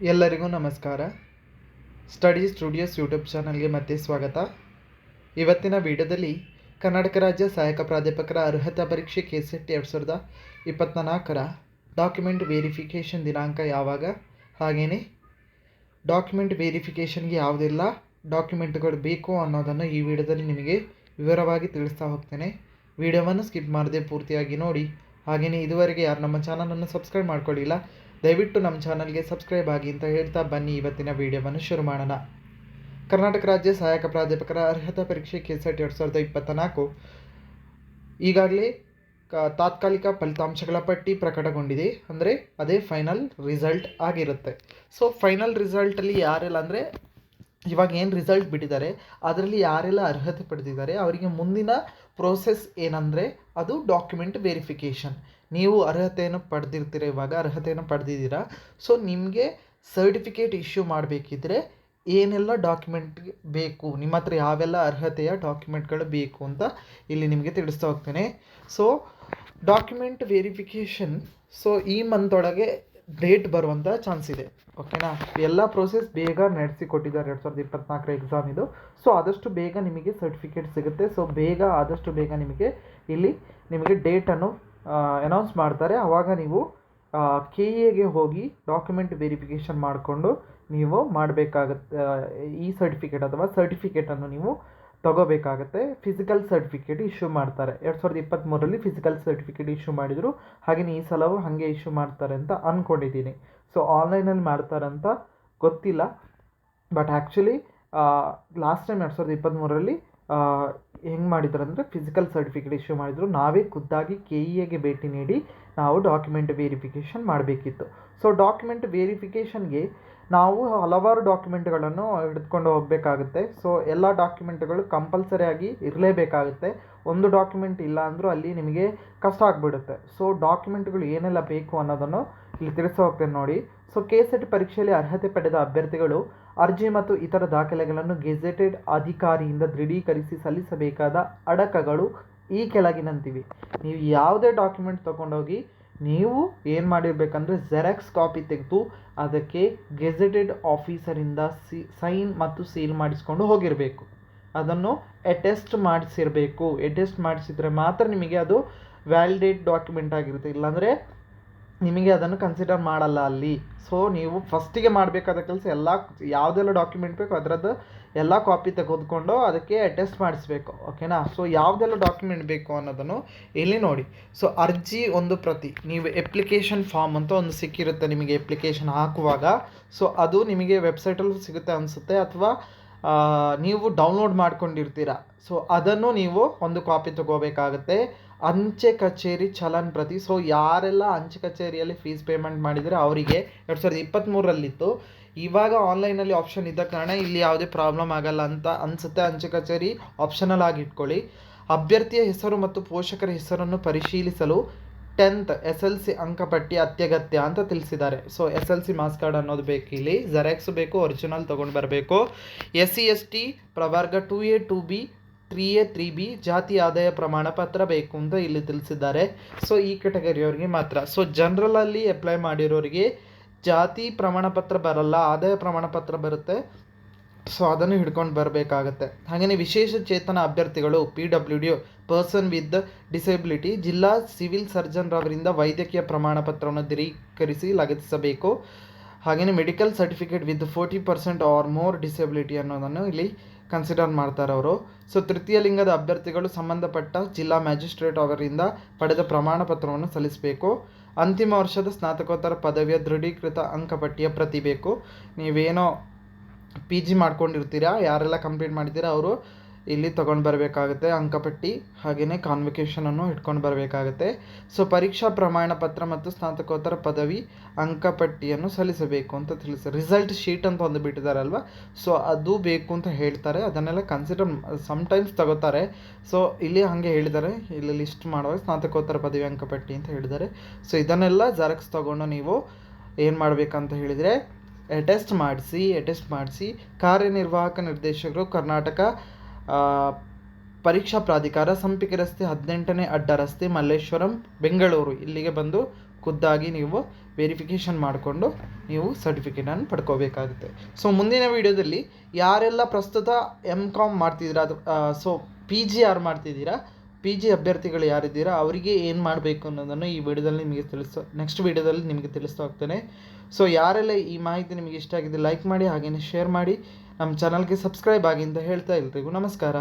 ಎಲ್ಲರಿಗೂ ನಮಸ್ಕಾರ. Study studios YouTube ಚಾನಲ್ಗೆ ಮತ್ತೆ ಸ್ವಾಗತ. ಇವತ್ತಿನ ವಿಡಿಯೋದಲ್ಲಿ ಕರ್ನಾಟಕ ರಾಜ್ಯ ಸಹಾಯಕ ಪ್ರಾಧ್ಯಾಪಕರ ಅರ್ಹತಾ ಪರೀಕ್ಷೆ KCET 2024ರ ಡಾಕ್ಯುಮೆಂಟ್ ವೆರಿಫಿಕೇಷನ್ ದಿನಾಂಕ ಯಾವಾಗ, ಹಾಗೆಯೇ ಡಾಕ್ಯುಮೆಂಟ್ ವೆರಿಫಿಕೇಷನ್ಗೆ ಯಾವುದೆಲ್ಲ ಡಾಕ್ಯುಮೆಂಟ್ಗಳು ಬೇಕು ಅನ್ನೋದನ್ನು ಈ ವಿಡಿಯೋದಲ್ಲಿ ನಿಮಗೆ ವಿವರವಾಗಿ ತಿಳಿಸ್ತಾ ಹೋಗ್ತೇನೆ. ವಿಡಿಯೋವನ್ನು ಸ್ಕಿಪ್ ಮಾಡದೆ ಪೂರ್ತಿಯಾಗಿ ನೋಡಿ. ಹಾಗೆಯೇ ಇದುವರೆಗೆ ಯಾರು ನಮ್ಮ ಚಾನಲನ್ನು ಸಬ್ಸ್ಕ್ರೈಬ್ ಮಾಡ್ಕೊಳ್ಳಿಲ್ಲ, ದಯವಿಟ್ಟು ನಮ್ಮ ಚಾನಲ್ಗೆ ಸಬ್ಸ್ಕ್ರೈಬ್ ಆಗಿ ಅಂತ ಹೇಳ್ತಾ ಬನ್ನಿ ಇವತ್ತಿನ ವಿಡಿಯೋವನ್ನು ಶುರು ಮಾಡೋಣ. ಕರ್ನಾಟಕ ರಾಜ್ಯ ಸಹಾಯಕ ಪ್ರಾಧ್ಯಾಪಕರ ಅರ್ಹತಾ ಪರೀಕ್ಷೆ KCET 2024 ಈಗಾಗಲೇ ತಾತ್ಕಾಲಿಕ ಫಲಿತಾಂಶಗಳ ಪಟ್ಟಿ ಪ್ರಕಟಗೊಂಡಿದೆ. ಅಂದರೆ ಅದೇ ಫೈನಲ್ ರಿಸಲ್ಟ್ ಆಗಿರುತ್ತೆ. ಸೊ ಫೈನಲ್ ರಿಸಲ್ಟಲ್ಲಿ ಯಾರೆಲ್ಲ ಅಂದರೆ ಇವಾಗ ಏನು ರಿಸಲ್ಟ್ ಬಿಟ್ಟಿದ್ದಾರೆ ಅದರಲ್ಲಿ ಯಾರೆಲ್ಲ ಅರ್ಹತೆ ಪಡೆದಿದ್ದಾರೆ ಅವರಿಗೆ ಮುಂದಿನ ಪ್ರೋಸೆಸ್ ಏನಂದರೆ ಅದು ಡಾಕ್ಯುಮೆಂಟ್ ವೆರಿಫಿಕೇಷನ್. ನೀವು ಅರ್ಹತೆಯನ್ನು ಪಡೆದಿರ್ತೀರ, ಇವಾಗ ಅರ್ಹತೆಯನ್ನು ಪಡೆದಿದ್ದೀರಾ. ಸೊ ನಿಮಗೆ ಸರ್ಟಿಫಿಕೇಟ್ ಇಶ್ಯೂ ಮಾಡಬೇಕಿದ್ರೆ ಏನೆಲ್ಲ ಡಾಕ್ಯುಮೆಂಟ್ ಬೇಕು, ನಿಮ್ಮ ಹತ್ರ ಯಾವೆಲ್ಲ ಅರ್ಹತೆಯ ಡಾಕ್ಯುಮೆಂಟ್ಗಳು ಬೇಕು ಅಂತ ಇಲ್ಲಿ ನಿಮಗೆ ತಿಳಿಸ್ತಾ ಹೋಗ್ತೇನೆ. ಸೊ ಡಾಕ್ಯುಮೆಂಟ್ ವೆರಿಫಿಕೇಷನ್ ಈ ಮಂತ್ ಒಳಗೆ ಡೇಟ್ ಬರುವಂಥ ಚಾನ್ಸ್ ಇದೆ. ಓಕೆನಾ, ಎಲ್ಲ ಪ್ರೋಸೆಸ್ ಬೇಗ ನಡೆಸಿಕೊಟ್ಟಿದ್ದಾರೆ 2024 ಎಕ್ಸಾಮ್ ಇದು. ಸೊ ಆದಷ್ಟು ಬೇಗ ನಿಮಗೆ ಸರ್ಟಿಫಿಕೇಟ್ ಸಿಗುತ್ತೆ. ಸೊ ಆದಷ್ಟು ಬೇಗ ನಿಮಗೆ ಡೇಟನ್ನು ಅನೌನ್ಸ್ ಮಾಡ್ತಾರೆ. ಆವಾಗ ನೀವು KEಗೆ ಹೋಗಿ ಡಾಕ್ಯುಮೆಂಟ್ ವೆರಿಫಿಕೇಷನ್ ಮಾಡಿಕೊಂಡು ನೀವು ಮಾಡಬೇಕಾಗತ್ತೆ. ಈ ಸರ್ಟಿಫಿಕೇಟನ್ನು ನೀವು ತಗೋಬೇಕಾಗತ್ತೆ. ಫಿಸಿಕಲ್ ಸರ್ಟಿಫಿಕೇಟ್ ಇಶ್ಯೂ ಮಾಡ್ತಾರೆ. 2023ರಲ್ಲಿ ಫಿಸಿಕಲ್ ಸರ್ಟಿಫಿಕೇಟ್ ಇಶ್ಯೂ ಮಾಡಿದರು. ಹಾಗೆಯೇ ಈ ಸಲವೂ ಹಾಗೆ ಇಶ್ಯೂ ಮಾಡ್ತಾರೆ ಅಂತ ಅಂದ್ಕೊಂಡಿದ್ದೀನಿ. ಸೊ ಆನ್ಲೈನಲ್ಲಿ ಮಾಡ್ತಾರಂತ ಗೊತ್ತಿಲ್ಲ. ಬಟ್ ಆ್ಯಕ್ಚುಲಿ ಲಾಸ್ಟ್ ಟೈಮ್ 2023ರಲ್ಲಿ ಹೆಂಗೆ ಮಾಡಿದ್ರು ಅಂದರೆ ಫಿಸಿಕಲ್ ಸರ್ಟಿಫಿಕೇಟ್ ಇಶ್ಯೂ ಮಾಡಿದರು. ನಾವೇ ಖುದ್ದಾಗಿ KEಗೆ ಭೇಟಿ ನೀಡಿ ನಾವು ಡಾಕ್ಯುಮೆಂಟ್ ವೆರಿಫಿಕೇಷನ್ ಮಾಡಬೇಕಿತ್ತು. ಸೊ ಡಾಕ್ಯುಮೆಂಟ್ ವೆರಿಫಿಕೇಷನ್ಗೆ ನಾವು ಹಲವಾರು ಡಾಕ್ಯುಮೆಂಟ್ಗಳನ್ನು ಹಿಡಿದುಕೊಂಡು ಹೋಗಬೇಕಾಗುತ್ತೆ. ಸೊ ಎಲ್ಲ ಡಾಕ್ಯುಮೆಂಟ್ಗಳು ಕಂಪಲ್ಸರಿಯಾಗಿ ಇರಲೇಬೇಕಾಗುತ್ತೆ. ಒಂದು ಡಾಕ್ಯುಮೆಂಟ್ ಇಲ್ಲ ಅಂದರೂ ಅಲ್ಲಿ ನಿಮಗೆ ಕಷ್ಟ ಆಗಿಬಿಡುತ್ತೆ. ಸೊ ಡಾಕ್ಯುಮೆಂಟ್ಗಳು ಏನೆಲ್ಲ ಬೇಕು ಅನ್ನೋದನ್ನು ಇಲ್ಲಿ ತಿಳಿಸ್ತಾ ಹೋಗ್ತೇನೆ ನೋಡಿ. ಸೊ KCET ಪರೀಕ್ಷೆಯಲ್ಲಿ ಅರ್ಹತೆ ಪಡೆದ ಅಭ್ಯರ್ಥಿಗಳು ಅರ್ಜಿ ಮತ್ತು ಇತರ ದಾಖಲೆಗಳನ್ನು ಗೆಜೆಟೆಡ್ ಅಧಿಕಾರಿಯಿಂದ ದೃಢೀಕರಿಸಿ ಸಲ್ಲಿಸಬೇಕಾದ ಅಡಕಗಳು ಈ ಕೆಳಗಿನಂತಿವೆ. ನೀವು ಯಾವುದೇ ಡಾಕ್ಯುಮೆಂಟ್ ತೊಗೊಂಡೋಗಿ ನೀವು ಏನು ಮಾಡಿರಬೇಕಂದ್ರೆ ಜೆರಾಕ್ಸ್ ಕಾಪಿ ತೆಗೆದು ಅದಕ್ಕೆ ಗೆಜೆಟೆಡ್ ಆಫೀಸರಿಂದ ಸೈನ್ ಮತ್ತು ಸೀಲ್ ಮಾಡಿಸ್ಕೊಂಡು ಹೋಗಿರಬೇಕು. ಅದನ್ನು ಅಟೆಸ್ಟ್ ಮಾಡಿಸಿರಬೇಕು. ಅಟೆಸ್ಟ್ ಮಾಡಿಸಿದರೆ ಮಾತ್ರ ನಿಮಗೆ ಅದು ವ್ಯಾಲಿಡೇಟ್ ಡಾಕ್ಯುಮೆಂಟ್ ಆಗಿರುತ್ತೆ, ಇಲ್ಲಾಂದರೆ ನಿಮಗೆ ಅದನ್ನು ಕನ್ಸಿಡರ್ ಮಾಡಲ್ಲ ಅಲ್ಲಿ. ಸೊ ನೀವು ಫಸ್ಟಿಗೆ ಮಾಡಬೇಕಾದ ಕೆಲಸ ಯಾವುದೆಲ್ಲ ಡಾಕ್ಯುಮೆಂಟ್ ಬೇಕು ಅದರದ್ದು ಎಲ್ಲ ಕಾಪಿ ತೆಗೆದುಕೊಂಡು ಅದಕ್ಕೆ ಅಟೆಸ್ಟ್ ಮಾಡಿಸ್ಬೇಕು. ಓಕೆನಾ. ಸೊ ಯಾವುದೆಲ್ಲ ಡಾಕ್ಯುಮೆಂಟ್ ಬೇಕು ಅನ್ನೋದನ್ನು ಇಲ್ಲಿ ನೋಡಿ. ಸೊ ಅರ್ಜಿ ಒಂದು ಪ್ರತಿ, ನೀವು ಅಪ್ಲಿಕೇಶನ್ ಫಾರ್ಮ್ ಅಂತ ಒಂದು ಸಿಕ್ಕಿರುತ್ತೆ ನಿಮಗೆ ಅಪ್ಲಿಕೇಶನ್ ಹಾಕುವಾಗ. ಸೊ ಅದು ನಿಮಗೆ ವೆಬ್ಸೈಟಲ್ಲೂ ಸಿಗುತ್ತೆ ಅನಿಸುತ್ತೆ, ಅಥವಾ ನೀವು ಡೌನ್ಲೋಡ್ ಮಾಡ್ಕೊಂಡಿರ್ತೀರ. ಸೊ ಅದನ್ನು ನೀವು ಒಂದು ಕಾಪಿ ತಗೋಬೇಕಾಗತ್ತೆ. ಅಂಚೆ ಕಚೇರಿ ಚಲನ್ ಪ್ರತಿ. ಸೊ ಯಾರೆಲ್ಲ ಅಂಚೆ ಕಚೇರಿಯಲ್ಲಿ ಫೀಸ್ ಪೇಮೆಂಟ್ ಮಾಡಿದರೆ ಅವರಿಗೆ 2023ರಲ್ಲಿತ್ತು, ಇವಾಗ ಆನ್ಲೈನಲ್ಲಿ ಆಪ್ಷನ್ ಇದ್ದ ಕಾರಣ ಇಲ್ಲಿ ಯಾವುದೇ ಪ್ರಾಬ್ಲಮ್ ಆಗಲ್ಲ ಅಂತ ಅನಿಸುತ್ತೆ. ಅಂಚೆ ಕಚೇರಿ ಆಪ್ಷನಲ್ ಆಗಿ ಇಟ್ಕೊಳ್ಳಿ. ಅಭ್ಯರ್ಥಿಯ ಹೆಸರು ಮತ್ತು ಪೋಷಕರ ಹೆಸರನ್ನು ಪರಿಶೀಲಿಸಲು 10th SLC ಅಂಕಪಟ್ಟಿ ಅತ್ಯಗತ್ಯ ಅಂತ ತಿಳಿಸಿದ್ದಾರೆ. ಸೊ SLC ಮಾರ್ಕ್ಸ್ ಕಾರ್ಡ್ ಅನ್ನೋದು ಬೇಕು, ಇಲ್ಲಿ ಜೆರಾಕ್ಸ್ ಬೇಕು, ಒರಿಜಿನಲ್ ತೊಗೊಂಡು ಬರಬೇಕು. SC ST ಪ್ರವರ್ಗ 2A 2B 3A 3B ಜಾತಿ ಆದಾಯ ಪ್ರಮಾಣ ಪತ್ರ ಬೇಕು ಅಂತ ಇಲ್ಲಿ ತಿಳಿಸಿದ್ದಾರೆ. ಸೊ ಈ ಕೆಟಗರಿಯವರಿಗೆ ಮಾತ್ರ. ಸೊ ಜನರಲಲ್ಲಿ ಅಪ್ಲೈ ಮಾಡಿರೋರಿಗೆ ಜಾತಿ ಪ್ರಮಾಣ ಪತ್ರ ಬರಲ್ಲ, ಆದಾಯ ಪ್ರಮಾಣ ಪತ್ರ ಬರುತ್ತೆ. ಸೊ ಅದನ್ನು ಹಿಡ್ಕೊಂಡು ಬರಬೇಕಾಗತ್ತೆ. ಹಾಗೆಯೇ ವಿಶೇಷ ಚೇತನ ಅಭ್ಯರ್ಥಿಗಳು PWD ಪರ್ಸನ್ ವಿತ್ ಡಿಸೇಬಿಲಿಟಿ ಜಿಲ್ಲಾ ಸಿವಿಲ್ ಸರ್ಜನ್ ರವರಿಂದ ವೈದ್ಯಕೀಯ ಪ್ರಮಾಣ ಪತ್ರವನ್ನು ದೃಢೀಕರಿಸಿ ಲಗತ್ತಿಸಬೇಕು. ಹಾಗೆಯೇ medical certificate with 40% or more disability ಅನ್ನೋದನ್ನು ಇಲ್ಲಿ ಕನ್ಸಿಡರ್ ಮಾಡ್ತಾರೆ ಅವರು. ಸೊ ತೃತೀಯ ಲಿಂಗದ ಅಭ್ಯರ್ಥಿಗಳು ಸಂಬಂಧಪಟ್ಟ ಜಿಲ್ಲಾ ಮ್ಯಾಜಿಸ್ಟ್ರೇಟ್ ಅವರಿಂದ ಪಡೆದ ಪ್ರಮಾಣ ಪತ್ರವನ್ನು ಸಲ್ಲಿಸಬೇಕು. ಅಂತಿಮ ವರ್ಷದ ಸ್ನಾತಕೋತ್ತರ ಪದವಿಯ ದೃಢೀಕೃತ ಅಂಕಪಟ್ಟಿಯ ಪ್ರತಿ ಬೇಕು. ನೀವೇನೋ PG ಮಾಡ್ಕೊಂಡಿರ್ತೀರಾ, ಯಾರೆಲ್ಲ ಕಂಪ್ಲೀಟ್ ಮಾಡಿದ್ದೀರಾ ಅವರು ಇಲ್ಲಿ ತೊಗೊಂಡು ಬರಬೇಕಾಗುತ್ತೆ ಅಂಕಪಟ್ಟಿ. ಹಾಗೆಯೇ ಕಾನ್ವಿಕೇಷನನ್ನು ಇಟ್ಕೊಂಡು ಬರಬೇಕಾಗುತ್ತೆ. ಸೊ ಪರೀಕ್ಷಾ ಪ್ರಮಾಣ ಪತ್ರ ಮತ್ತು ಸ್ನಾತಕೋತ್ತರ ಪದವಿ ಅಂಕಪಟ್ಟಿಯನ್ನು ಸಲ್ಲಿಸಬೇಕು ಅಂತ ತಿಳಿಸ್ತಾರೆ. ರಿಸಲ್ಟ್ ಶೀಟ್ ಅಂತ ಒಂದು ಬಿಟ್ಟಿದ್ದಾರಲ್ವ, ಸೊ ಅದು ಬೇಕು ಅಂತ ಹೇಳ್ತಾರೆ. ಅದನ್ನೆಲ್ಲ ಕನ್ಸಿಡರ್ ಸಮ್ಟೈಮ್ಸ್ ತಗೋತಾರೆ. ಸೊ ಇಲ್ಲಿ ಹಾಗೆ ಹೇಳಿದ್ದಾರೆ, ಇಲ್ಲಿ ಲಿಸ್ಟ್ ಮಾಡುವಾಗ ಸ್ನಾತಕೋತ್ತರ ಪದವಿ ಅಂಕಪಟ್ಟಿ ಅಂತ ಹೇಳಿದ್ದಾರೆ. ಸೊ ಇದನ್ನೆಲ್ಲ ಜೆರಾಕ್ಸ್ ತೊಗೊಂಡು ನೀವು ಏನು ಮಾಡಬೇಕಂತ ಹೇಳಿದರೆ ಅಟೆಸ್ಟ್ ಮಾಡಿಸಿ ಕಾರ್ಯನಿರ್ವಾಹಕ ನಿರ್ದೇಶಕರು ಕರ್ನಾಟಕ ಪರೀಕ್ಷಾ ಪ್ರಾಧಿಕಾರ, ಸಂಪಿಗೆ ರಸ್ತೆ, 18ನೇ ಅಡ್ಡ ರಸ್ತೆ, ಮಲ್ಲೇಶ್ವರಂ, ಬೆಂಗಳೂರು ಇಲ್ಲಿಗೆ ಬಂದು ಖುದ್ದಾಗಿ ನೀವು ವೆರಿಫಿಕೇಷನ್ ಮಾಡಿಕೊಂಡು ನೀವು ಸರ್ಟಿಫಿಕೇಟನ್ನು ಪಡ್ಕೋಬೇಕಾಗುತ್ತೆ. ಸೊ ಮುಂದಿನ ವೀಡಿಯೋದಲ್ಲಿ ಯಾರೆಲ್ಲ ಪ್ರಸ್ತುತ MCOM ಮಾಡ್ತಿದ್ದೀರಾ, ಅದು PG ಯಾರು ಮಾಡ್ತಿದ್ದೀರಾ, PG ಅಭ್ಯರ್ಥಿಗಳು ಯಾರಿದ್ದೀರಾ ಅವರಿಗೆ ಏನು ಮಾಡಬೇಕು ಅನ್ನೋದನ್ನು ಈ ವಿಡಿಯೋದಲ್ಲಿ ನಿಮಗೆ ನೆಕ್ಸ್ಟ್ ವೀಡಿಯೋದಲ್ಲಿ ನಿಮಗೆ ತಿಳಿಸ್ತಾ ಹೋಗ್ತೇನೆ. ಸೊ ಯಾರೆಲ್ಲ ಈ ಮಾಹಿತಿ ನಿಮಗೆ ಇಷ್ಟ ಆಗಿದೆ ಲೈಕ್ ಮಾಡಿ, ಹಾಗೆಯೇ ಶೇರ್ ಮಾಡಿ, ನಮ್ಮ ಚಾನಲ್ಗೆ ಸಬ್ಸ್ಕ್ರೈಬ್ ಆಗಿ ಅಂತ ಹೇಳ್ತಾ ಎಲ್ರಿಗೂ ನಮಸ್ಕಾರ.